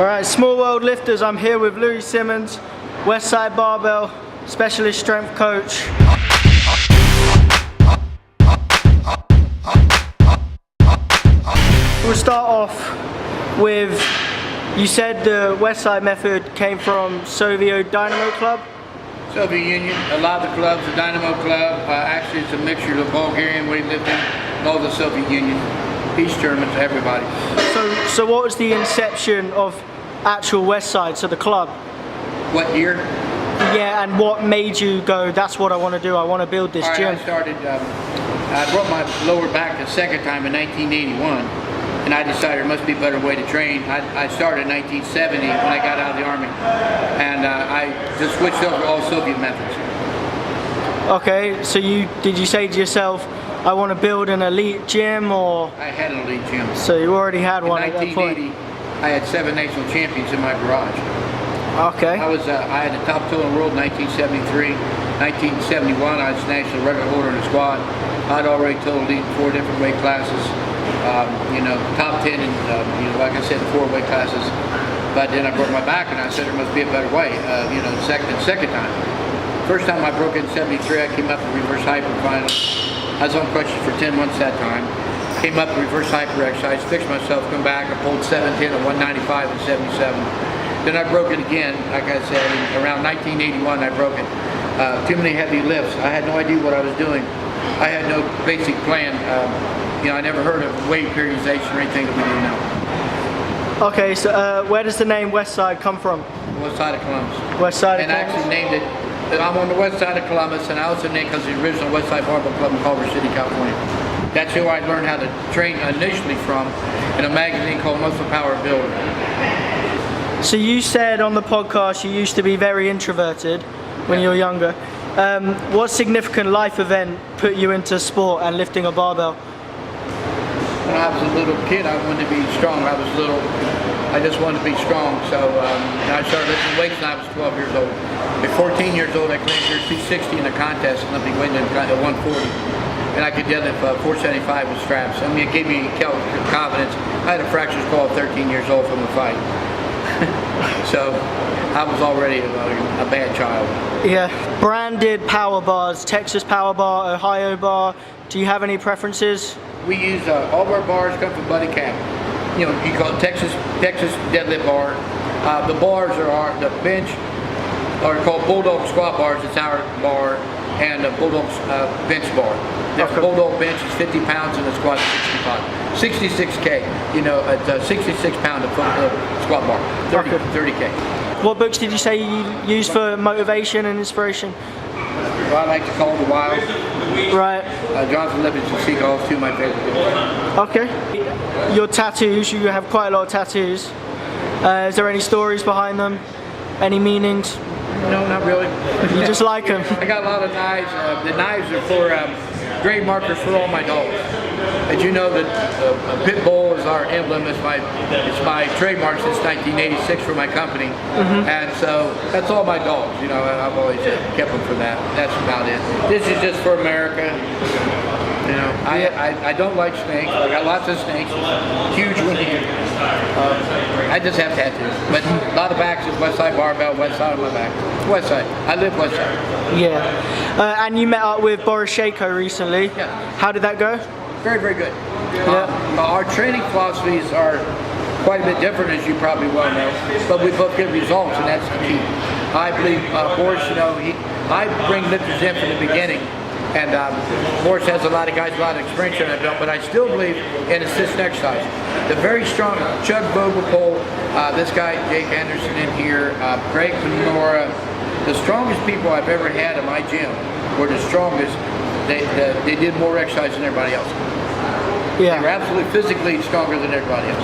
Alright, Small World Lifters, I'm here with Louie Simmons, Westside Barbell, Specialist Strength Coach. We'll start off with, you said the Westside method came from Soviet Dynamo Club? Soviet Union, a lot of the clubs, the Dynamo Club, actually it's a mixture of Bulgarian weightlifting and all the Soviet Union, East Germans, everybody. So what was the inception of actual Westside, so the club? What year? Yeah, and what made you go, that's what I want to do, I want to build this gym? I started, I broke my lower back the second time in 1981, and I decided there must be a better way to train. I started in 1970 when I got out of the Army, and I just switched over to all Soviet methods. Okay, so did you say to yourself, I want to build an elite gym, or? I had an elite gym. So you already had one at that point? In 1980, I had 7 national champions in my garage. Okay. I had the top 2 in the world in 1973. 1971, I was national record holder in the squad. I'd already totaled in 4 different weight classes. Top 10 in, like I said, 4 weight classes. But then I broke my back, and I said there must be a better way. Second time. First time I broke in 73, I came up in reverse hyper final. I was on crutches for 10 months that time. Came up in reverse hyper exercise, fixed myself, come back, I pulled 710 and 195 and 77. Then I broke it again, like I said, around 1981 I broke it. Too many heavy lifts. I had no idea what I was doing. I had no basic plan. I never heard of weight periodization or anything that we do now. Okay, so where does the name Westside come from? Westside of Columbus. Westside of Columbus. And I actually named it, I'm on the west side of Columbus, and I also named because the original Westside Barbell Club in Culver City, California. That's who I learned how to train initially from in a magazine called Muscle Power Builder. So you said on the podcast you used to be very introverted when you were younger. What significant life event put you into sport and lifting a barbell? When I was a little kid, I wanted to be strong. I just wanted to be strong. So I started lifting weights when I was 12 years old. At 14 years old, I claimed for 260 in a contest, Olympic weightlifting at 140. And I could deadlift 475 with straps. I mean, it gave me confidence. I had a fracture skull at 13 years old from a fight. So I was already a bad child. Yeah. Branded power bars, Texas Power Bar, Ohio Bar. Do you have any preferences? We use all of our bars come from Buddy Cap. You call it Texas deadlift bar. The bars are the bench are called Bulldog squat bars. It's our bar, and the Bulldog bench bar. The Bulldog bench is 50 pounds and the squat is 65. 66K. It's 66 pound of squat bar. 30K. What books did you say you use for motivation and inspiration? Well, I like to call The Wild. Right. Jonathan Lippitz and Seagull, 2 of my favorite books. Okay. Your tattoos, you have quite a lot of tattoos. Is there any stories behind them? Any meanings? No, not really. You just like them? I got a lot of knives. The knives are for grade markers for all my dogs. As you know, the pit bull is our emblem. It's my trademark since 1986 for my company, and so that's all my dogs. I've always kept them for that. That's about it. This is just for America. I don't like snakes. I got lots of snakes. Huge one here. I just have tattoos. But a lot of backs is Westside Barbell, Westside on my back. Westside. I live Westside. Yeah. And you met up with Boris Sheiko recently. Yeah. How did that go? Very, very good. Yeah. Our training philosophies are quite a bit different, as you probably well know, but we both get results, and that's the key. I believe Boris, I bring lifters in from the beginning, and Boris has a lot of guys, a lot of experience in that belt, but I still believe in assist exercise. The very strong Chuck Vogelpole, this guy Jake Anderson in here, Greg Panora, the strongest people I've ever had in my gym were the strongest. They did more exercise than everybody else. Yeah. They were absolutely physically stronger than everybody else.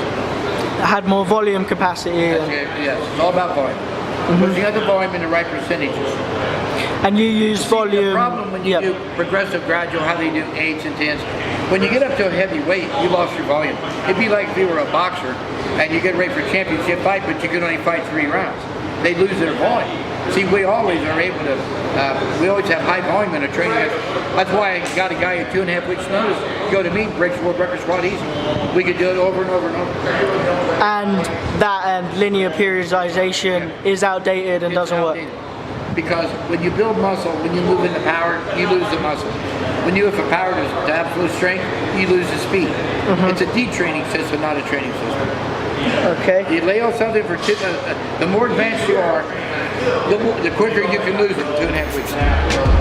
Had more volume capacity. Yes, it's all about volume. Pushing out the volume in the right percentages. And you use volume. The problem when you do progressive gradual, how they do 8s and 10s, when you get up to a heavy weight, you lost your volume. It'd be like if you were a boxer and you get ready for a championship fight, but you can only fight 3 rounds. They lose their volume. See, we always are able to, we always have high volume in our training. That's why I got a guy at 2.5 weeks notice could go to meet, breaks the world record squat easy. We could do it over and over and over. And that linear periodization is outdated and doesn't work. Because when you build muscle, when you move into power, you lose the muscle. When you have a power to absolute strength, you lose the speed. It's a detraining system, not a training system. Okay. You lay on something for the more advanced you are, the quicker you can lose it in 2.5 weeks.